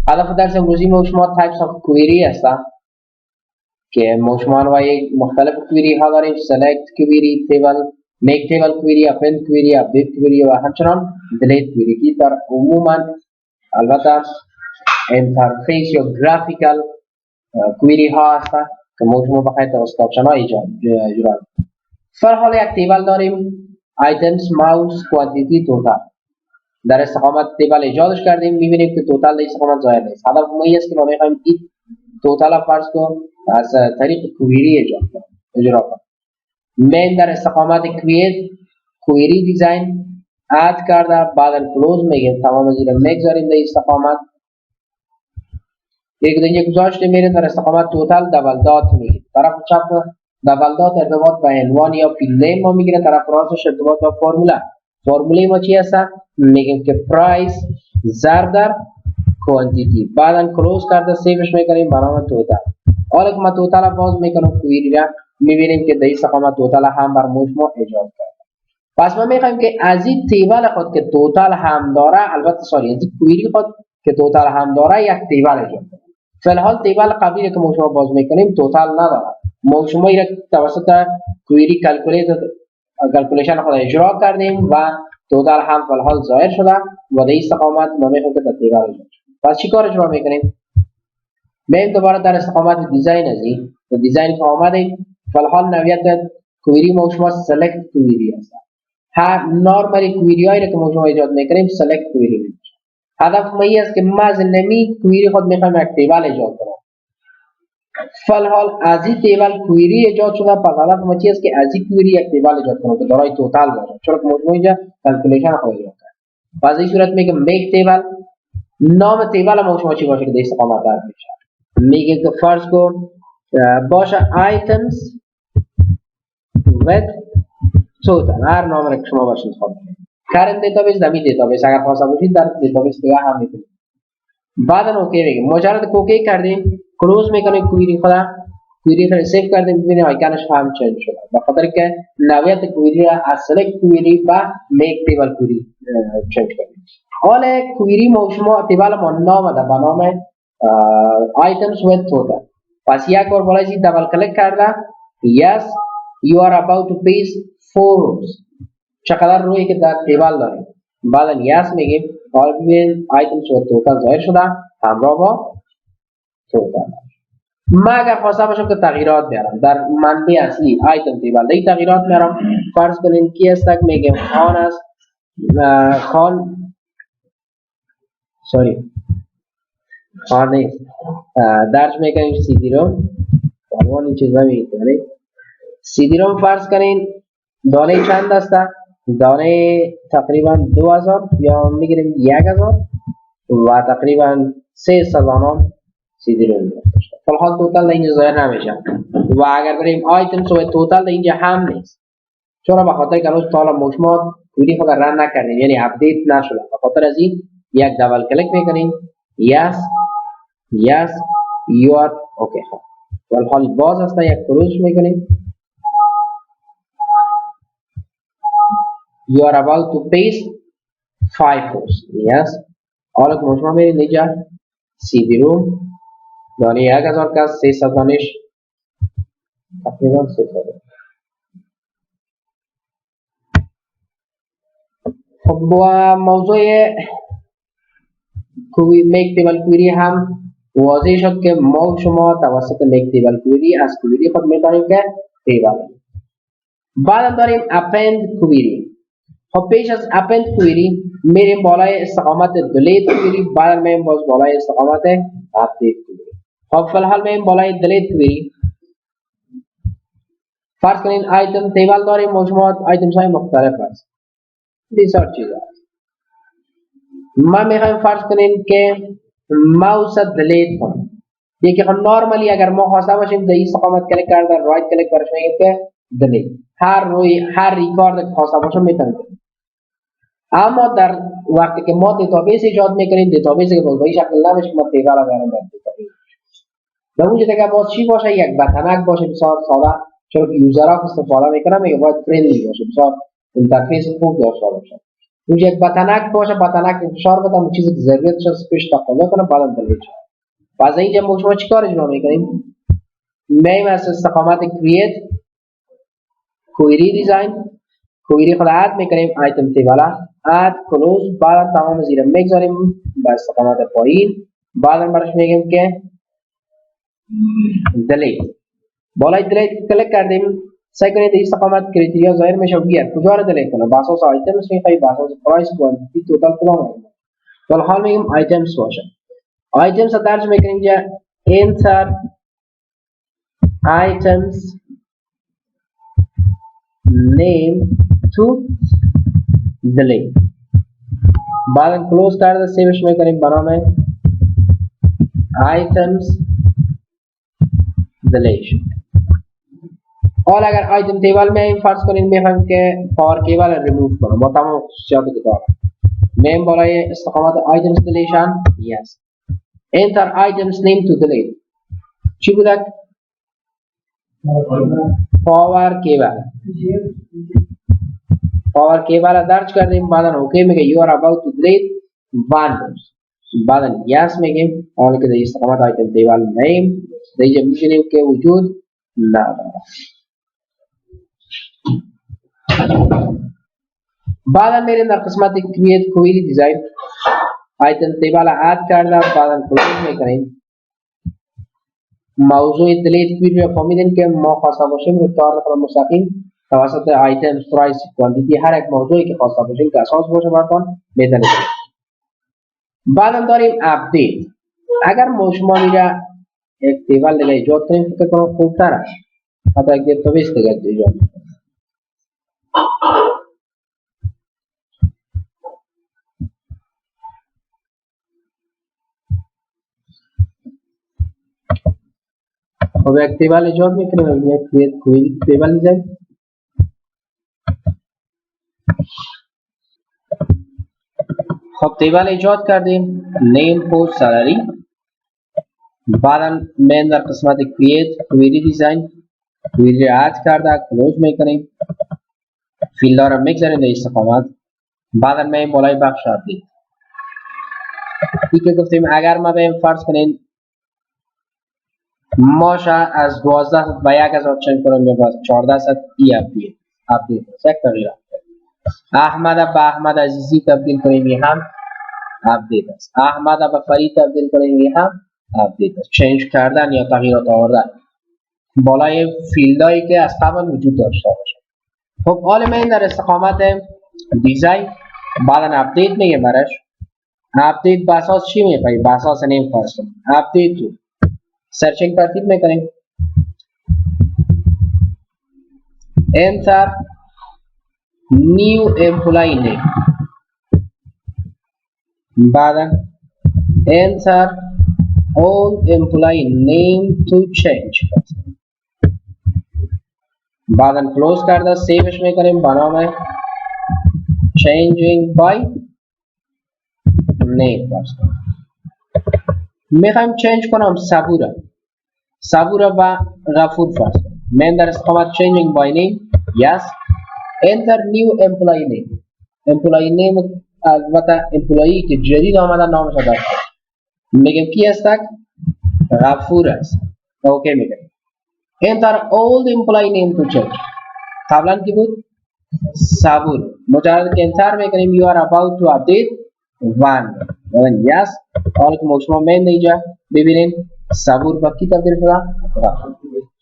هدف درس امروزی ما شما تایپس آف کویری هستن که ما شما انواع مختلف کویری ها داریم. سلکت کویری، تیبل، میک تیبل کویری، اپند کویری، اپدیت کویری و همچنان دیلیت کویری که در عموما البته اینترفیس یا گرافیکال کویری ها هستن که ما شما بخواید توسط آپشن ها اجرا. فرحال یک تیبل داریم ایتمز، ماوس، کوانتیتی، توتال. در استقامت تیبل ایجادش کردیم، میبینیم که توتال در استقامت ظاهر نیست. هدف ما این است که ما میخوایم این توتال فرض کو از طریق کویری اجرا کنیم. مین در استقامت کرییت کویری دیزاین اد کرده، بعد کلوز میگیم، تمام زیر میگذاریم در استقامت. یک دیگه گذاشته میریم در استقامت توتال دبل دات میگیم. طرف چپ دبل دات ارتباط با عنوان یا فیلد نیم ما میگیره، طرف راستش ارتباط با فرموله. فرموله ما چی هست؟ میگیم که پرایس ضرب در کوانتیتی. بعدا کلوز کرده سیوش میکنیم به نام توتال. حالا که ما توتال باز میکنم کویری را میبینیم که در این استقامت توتال هم بر ما ایجاد کرده. پس ما میخوایم که از این تیبل خود که توتال هم داره، البته سوری از این کویری خود که توتال هم داره یک تیبل ایجاد کنیم. فی الحال تیبل قبلی که ما شما باز میکنیم توتال نداره. ما شما این توسط کویری کلکولیشن خود اجرا کردیم و توتال هم فی الحال ظاهر شده و در این استقامت ما میخوایم که تیبل ایجاد کنیم. پس چی کار اجرا میکنیم؟ میایم دوباره در استقامت دیزاین از این دیزاین که آمده، فی الحال نوعیت کویری ما شما سلکت کویری هست. هر نورمالی کویری هایی که ما شما ایجاد میکنیم سلکت کویری میشه. هدف ما این است که ما از نمی کویری خود میخوایم یک تیبل ایجاد کنیم. فی الحال از این تیبل کویری ایجاد شده، پس هدف ما چی است که از این کویری یک تیبل ایجاد کنیم که دارای توتال باشه، چون که ما شما اینجا کلکولیشن خود ایجاد کردیم. پس این صورت میگم میک تیبل. نام تیبل ما شما چی باشه که در استقامت در میشه. میگه که فرض کو باشه items with total، هر نام را که شما باشه انتخاب کنید. current database دمی دیتابیس، اگر خواسته باشید در دیتابیس دیگه هم میتونید. بعدا اوکی میگیم. مجرد اوکی کردیم کلوز میکنیم کویری خود، کویری خود سیو کردیم، ببینید آیکانش هم چنج شده. به خاطر که نوعیت کویری را از سلکت کویری و میک تیبل کویری چنج کردیم. حالا کویری ما شما تیبل ما نام ده به نام items with total. پس یک بار بالای دبل کلیک کرده yes you are about to paste 4 rows، چقدر روی که در تیبل داریم. بعدا yes میگیم، حالا ببینید items with total ظاهر شده همراه با total. ما اگر خواسته باشم که تغییرات بیارم در منبع اصلی item تیبل دی تغییرات میارم، فرض کنین کی است که میگم خان است، خان نیست، درج میکنیم سی دی روم فرمان این چیزا میکنیم. سی دی روم فرض کنین دانه چند است؟ دانه تقریبا 2000 یا میگیریم 1000 و تقریبا 300 دانه سی دی روم داشته. فالحال توتال اینجا ظاهر نمیشه و اگر بریم آیتمز و توتال اینجا هم نیست، چون به خاطر که هنوز تا مشما کویری خود رن نکردیم، یعنی اپدیت نشده. به خاطر از این یک دبل کلیک میکنیم yes yes you are okay. خب والحال باز هست، یک کلوز میکنیم you are about to paste 5 rows yes. حالا که شما میرید اینجا سی دی روم دانه 1000 که 300 دانش تقریبا 300. خب با موضوع میک تیبل کویری هم واضح شد که ما شما توسط میک تیبل کویری از کویری خود میتونیم که تیبل. بعد داریم اپند کویری. خب پیش از اپند کویری میریم بالای استقامت دیلیت کویری، بعد میریم باز بالای استقامت اپدیت کویری. خب فی الحال میریم بالای دیلیت کویری. فرض کنین آیتم تیبل داریم، مجموعه آیتمز های مختلف هست، بسیار چیزا هست. ما میخوایم فرض کنیم که ماوس دیلیت کنیم. یکی خب نورمالی اگر ما خواسته باشیم در این استقامت کلیک کردن رایت کلیک برش میگیم که دیلیت، هر ریکارد که خواسته باشیم میتونیم. اما در وقتی که ما دیتابیس ایجاد میکنیم، دیتابیسی که باز به این شکل نمیشه که ما تیبل رو بیاریم در دیتابیس. در اونجا دیگه باز چی باشه؟ یک بتنک باشه بسیار ساده، چون که یوزرها استفاده میکنن میگه باید فرندلی باشه، بسیار اینترفیس خوب داشته باشه. اونجا یک بتنک باشه، بتنک فشار بدم اون چیزی که ضروریتش است پیش تقاضا کنه بعدم دلیل شه. بعد اینجا ما شما چیکار اجرا میکنیم؟ میم از استقامت کرییت کوئری دیزاین، کوئری خود اد میکنیم آیتم تیبل اد کلوز، بعد تمام زیر میگذاریم با استقامت پایین، بعد برش میگیم که دلیت. بالای دلیت کلیک کردیم، سعی کنید این استقامت کریتریا ظاهر میشه بیاد کجا رو دلیت کنه، بر اساس آیتمز میخوای، بر اساس پرایس کوانتیتی توتال کدام تو حال میگیم آیتمز باشه. آیتمز رو درج میکنیم اینجا enter items name to delete، بعد کلوز کرده سیوش میکنیم به نام items deletion. حالا اگر آیتم تیبل میایم فرض کنیم میخوایم که پاور کیبل رو ریموو کنیم با تمام خصوصیاتی که داره، میم بالای استقامت items deletion yes enter items name to delete چی بودک؟ پاور کیبل. پاور کیبل درج کردیم، بعدا اوکی میگه you are about to delete ویندوز، بعدا yes میگیم. حالا که در استقامت آیتم تیبل میایم دیگه میشینیم که وجود نداره. بعدا میریم در قسمت کرییت کوئری دیزاین، آیتم تیبل اد کرده، بعدا کلوز میکنیم. موضوع دلیت کوئری رو فهمیدین که ما خواسته باشیم ریکوایرد کنیم مستقیم توسط آیتمز پرایس کوانتیتی هر یک موضوعی که خواسته باشیم که اساس باشه براتون میتونید. بعدا داریم اپدیت. اگر ما شما میره یک تیبل دیگه ایجاد کنیم فکر کنم خوبتر است، حتی یک دیتابیس دیگه ایجاد کنیم. خب یک تیبل ایجاد میکنیم، یک کرییت کوئری تیبل دیزاین. خب تیبل ایجاد کردیم، نیم پست سالری، بعدا من در قسمت کرییت کوئری دیزاین کوئری اد کرده کلوز میکنیم، فیلدها رو میگذاریم در استقامت، بعدا من بالای بخش اپدیت که گفتیم اگر ما بیم فرض کنین ماشه از 12 به 1000 چنج کنیم یا 14 ای اپدیت یک تغییر. احمد به احمد عزیزی تبدیل کنیم این هم اپدیت است. احمد به فرید تبدیل کنیم این هم اپدیت است. چنج کردن یا تغییرات آوردن بالای فیلدهایی که از قبل وجود داشته باشه. خب حالا من در استقامت دیزاین بعدا اپدیت میگیم برش. اپدیت به اساس چی میپریم؟ به اساس نیم فرض کنیم اپدیت تو سرچینگ ترتیب میکنیم enter new employee name، بعدا enter all employee name to change، بعدا کلوز کرده سیوش میکنیم به نام changing by name. میخوایم چنج کنم صبور و غفور فرض کنم. من در استقامت changing by name yes enter new employee name. employee name البته employee که جدید آمده نامش رو داشته میگیم کی هستک؟ غفور است. اوکی میگیم enter old employee name to change. قبلا کی بود؟ صبور. مجرد که انتر میکنیم you are about to update one yes. حالا که شما من اینجا ببینیم صبور با کی تبدیل شده؟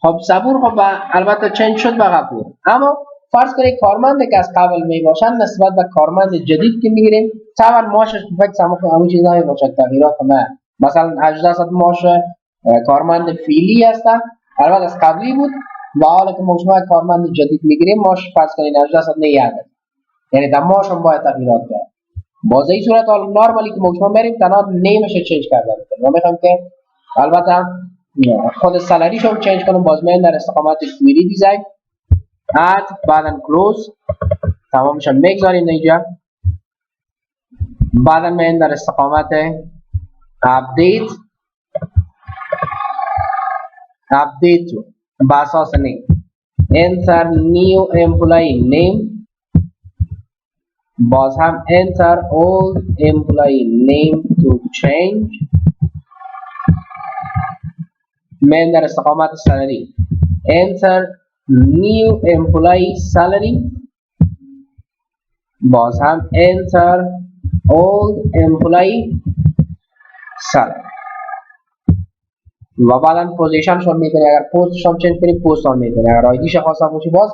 خب صبور خب البته چنج شد به غفور، اما فرض کنید کارمند که از قبل می باشن نسبت به کارمند جدید که میگیریم طبعا ماشش فکر همون چیزا می باشه تغییرات ما مثلا 1800 ماش کارمند فعلی هستن البته از قبلی بود و حالا که شما کارمند جدید میگیریم ماش فرض کنید 1800 نیاده یعنی در ماش هم باید تغییرات کرد. باز این صورت حال نورمالی که شما بریم تنها نیمش چنج کرده میکنیم. ما میخوام که البته خود سالریش هم چنج کنم. باز من در استقامت کوئری دیزاین اد بعدا کلوز تمامش هم میگذاریم اینجا. بعدا من در استقامت اپدیت به اساس نیم enter new employee name باز هم enter old employee name to change. من در استقامت salary enter new employee salary. باز هم enter old employee salary. و بعدا پوزیشن شون میکنی، اگر پست شون چنج کنی پست شون میکنی، اگر آیدی ش خاصه باشی باز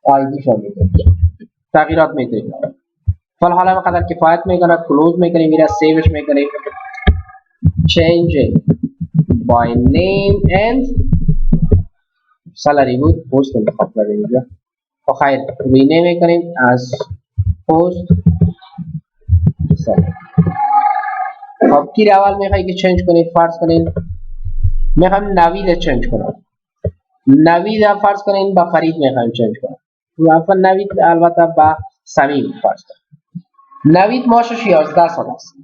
آیدی شون میکنی، تغییرات میکنی. فالحال هم قدر کفایت میکنه. کلوز میکنی، میره سیوش میکنی. changing by name and salary بود، پست انتخاب کردیم اینجا. خیر رینیم میکنیم از پست salary. خب تیر اول میخوایی که چنج کنید، فرض کنید میخوایم نوید چنج کنم. نوید فرض کنید با فرید میخوایم چنج کنم. نوید البته با صمیم فرض کنید. نوید ماشش 11 سال است.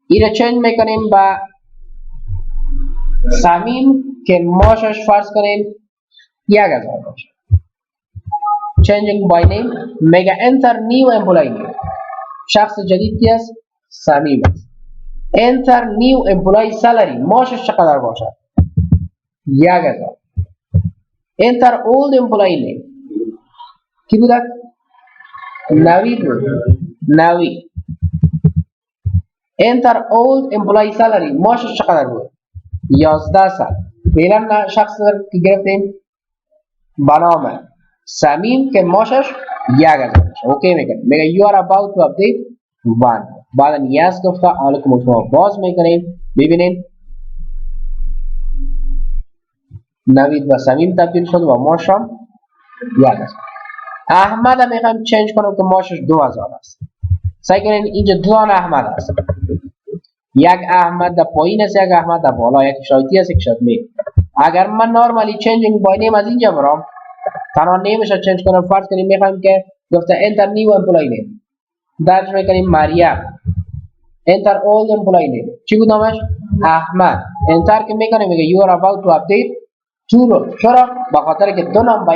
این چنج میکنیم با صمیم که ماشش فرض کنیم 1000 باشه. changing by name میگه enter new employee. شخص جدید کی است؟ صمیم است. enter new employee salary ماشش چقدر باشد؟ 1000. enter old employee name کی بوده؟ نوید بود. نوید. enter old employee salary ماشش چقدر بود؟ 11 سال. فعلا شخص که گرفتیم با نام صمیم که ماشش 1000 باشه. اوکی میگه you are about to update one. بعد yes گفته. حالا که شما باز میکنیم ببینید نوید و صمیم تبدیل شد و ماشم 1000. احمد هم میخوایم چنج کنم که ماشش 2000 است. سعی کنین اینجا دو احمد است. یک احمد در پایین است، یک احمد در بالا، یک شایتی است، یک شدمی. اگر من نورمالی چنجینگ بای نیم از اینجا برام تنها نیمش رو چنج کنم، فرض کنیم میخوایم که گفته enter new employee name درج میکنیم مریم. enter old employee name چی بود نامش؟ احمد. enter که میکنیم میگه you are about to update two رو. چرا؟ به خاطر که دو نام با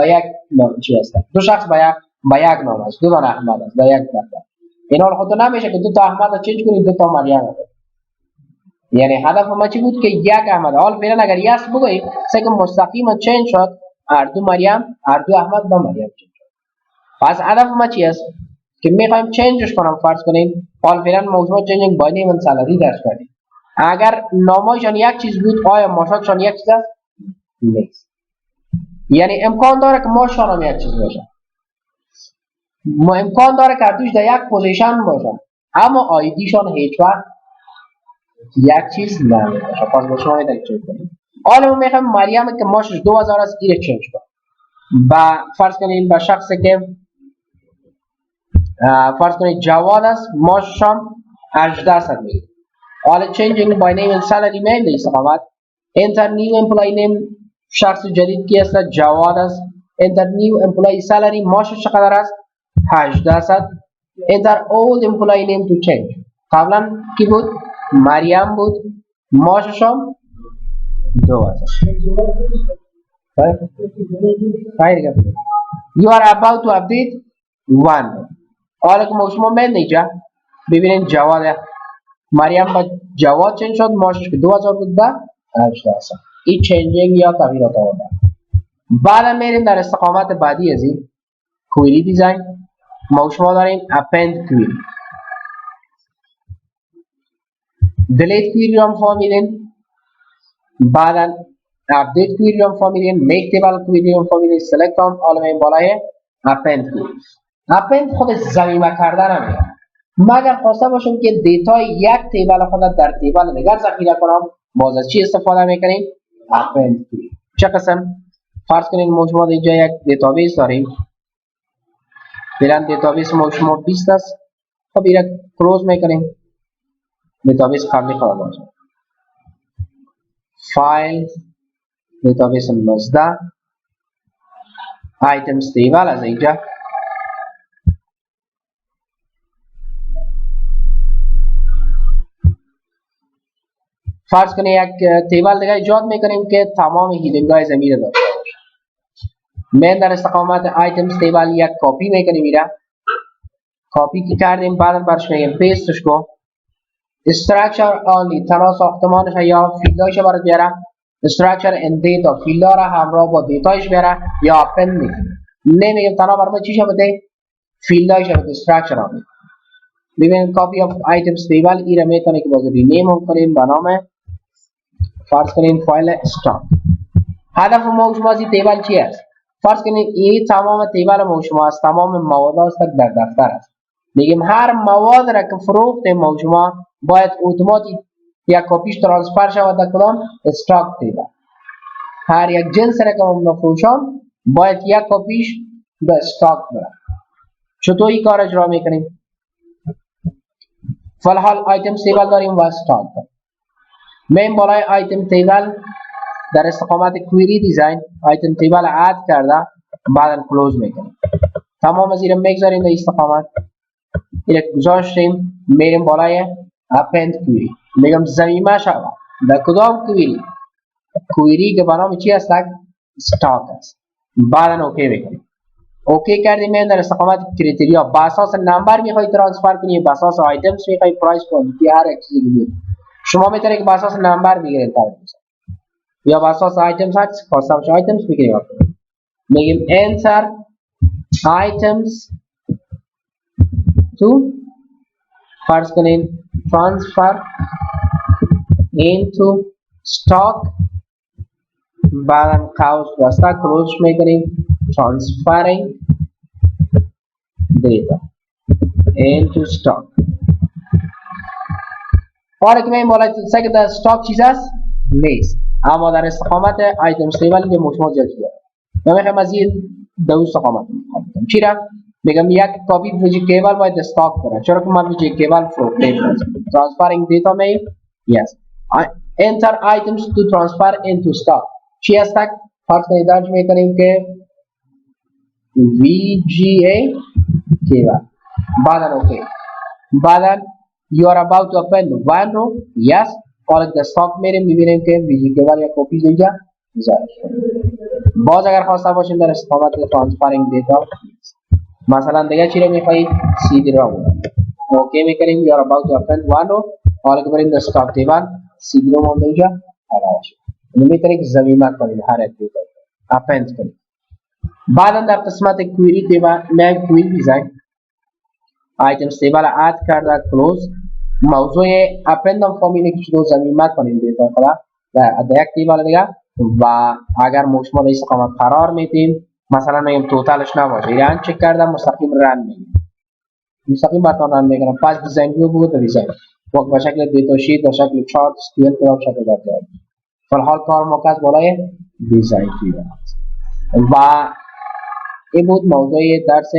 یک نام چی هستن؟ دو شخص با یک نام است. دو تا احمد است با یک نام. این حال خود نمیشه که دو تا احمد رو چنج کنید دو تا مریم است. یعنی هدف ما چی بود که یک احمد. حال فعلا اگر یس بگوییم سه مستقیما چنج شد هر دو مریم، هر دو احمد با مریم چنج شد. پس هدف ما چی است که میخوایم چنجش کنم. فرض کنیم حال فعلا موضوع چنجینگ با نیم سالاری درج کردیم. اگر نامایشان یک چیز بود آیا ماشاتشان یک چیز است؟ نیست. یعنی امکان داره که ماشان هم یک چیز باشه، امکان داره که توش در یک پوزیشن باشه، اما آیدیشان هیچ وقت یک چیز نمیشه. پس با شما میتونید چنج کنید. حالا ما میخوایم مریم که ماشش 2000 است این چنج کنیم. با فرض کنید با شخصی که فرض کنید جواد است ماشش هم 1800 میگه. حالا changing by name and salary میل استقامت enter new employee name شخص جدید کی است؟ جواد است. enter new employee salary ماشش چقدر است؟ 1800. enter old employee name to change قبلا کی بود؟ مریم بود. ماشش هم 2000. You are about to update one. حالا که شما من اینجا ببینید جواد مریم با جواد چنج شد، ماشش که 2000 بود با 1800. این چنجینگ یا تغییرات آورده. بعد میریم در استقامت بعدی از این کویری دیزاین. ما شما داریم append query. delete query رو هم فهمیدین. بعدا update query رو هم فهمیدین. make table query رو هم فهمیدین. select هم حالا این بالای append query. append خود ضمیمه کردن هم مگر خواسته باشم که دیتای یک تیبل خود در تیبل دیگر ذخیره کنم باز از چی استفاده میکنیم؟ append query. چه قسم؟ فرض کنین ما شما اینجا یک دیتابیس داریم. فعلا دیتابیس ما شما 20 است. خب این کلوز میکنیم. دیتابیس قبلی خواهد باشه. فایل دیتابیس 19 ایتمز تیبل از اینجا فرض کنید یک تیبل دیگه ایجاد میکنیم که تمام هیدنگ های ضمیر داشته باشه. من در استقامت ایتمز تیبل یک کپی میکنیم میره کپی که کردیم بعد برش میگیم پیستش کن. استراکچر آنلی تنها ساختمانش یا فیلداش برات بیاره. استراکچر ان دیتا فیلدا را همراه با دیتایش بیاره یا اپند میگیم. نمیگیم تنها برای چی شه بده فیلداش بده استراکچر آنلی. ببینید کپی اف آیتمز تیبل ایره میتونه که باز رینیم هم کنیم به نام فرض کنیم فایل استاک. هدف ما شما از این تیبل چی است؟ فرض کنید این تمام تیبل ما شما است، تمام مواد است در دفتر است. میگیم هر مواد را که فروختیم ما شما باید اتوماتیک یک کپیش ترانسفر شود در کدام استاک تیبل. هر یک جنس را که ما فروشم باید یک کپیش به استاک بره. چطور این کار اجرا میکنیم؟ فالحال آیتم تیبل داریم و استاک داریم. من بالای آیتم تیبل در استقامت کویری دیزاین آیتم تیبل اد کرده بعدا کلوز میکنیم. تمام زیر میگذاریم در استقامت این گذاشتیم میریم بالای اپند کویری میگم ضمیمه شود در کدام کویری؟ کویری که به نام چی است؟ استاک است. بعدا اوکی میکنیم. اوکی کردیم من در استقامت کریتریا با اساس نمبر میخوای ترانسفر کنی با اساس آیتمز میخوای پرایس کوانتیتی هر یک چیزی بگیر. شما میتونید که با اساس نمبر بگیرید یا با اساس آیتمز هست خواستم چه آیتمز بگیریم. میگیم enter items to فرض کنین transfer into stock بعدم قوس بسته کلوز میکنیم transferring data into stock. اور که من بالا که در استاک چیز است نیست اما در استقامت آیتم تیبل که مشما زیاد شده. من میخوام از این دو استقامت میکنم. چرا؟ میگم یک کپی ویژیکیبل باید استاک کنه. چرا که من ویژیکیبل فروخته transferring data میل yes enter items to transfer into stock چی است؟ فرض کنید درج میکنیم که VGA کیبل بعدا اوکی بعدا you are about to append one row yes और دستاک میریم میبینیم که ویژیکیبل یا کپی اینجا ظاهر شد. باز اگر خواسته باشیم در استقامت ترانسفرینگ دیتا مثلا دیگه چی رو میخواهید CD رو اوکی میکنیم you are about to append one row और که بریم دستاک تیبل CD رو هم اینجا علاوه شد. اینو میتونید ضمیمه کنید هر یک دیتا اپند کنید. بعدا در قسمت کویری تیبل من کویری دیزاین آیتمز تیبل اد کرده کلوز موضوع اپندم فامیلی که شروع ضمیمه کنیم دیتا خدا در یک تیبل دیگه و اگر ما شما در استقامت قرار میدیم مثلا میگم توتالش نباشه ایران چک کردم مستقیم رن میگم مستقیم براتون رن میکنم پس دیزاین ویو بود و دیزاین وقت به شکل دیتا شیت به شکل چارت SQL که شکل داره. فالحال کار مرکز بالای دیزاین ویو و این بود موضوع درس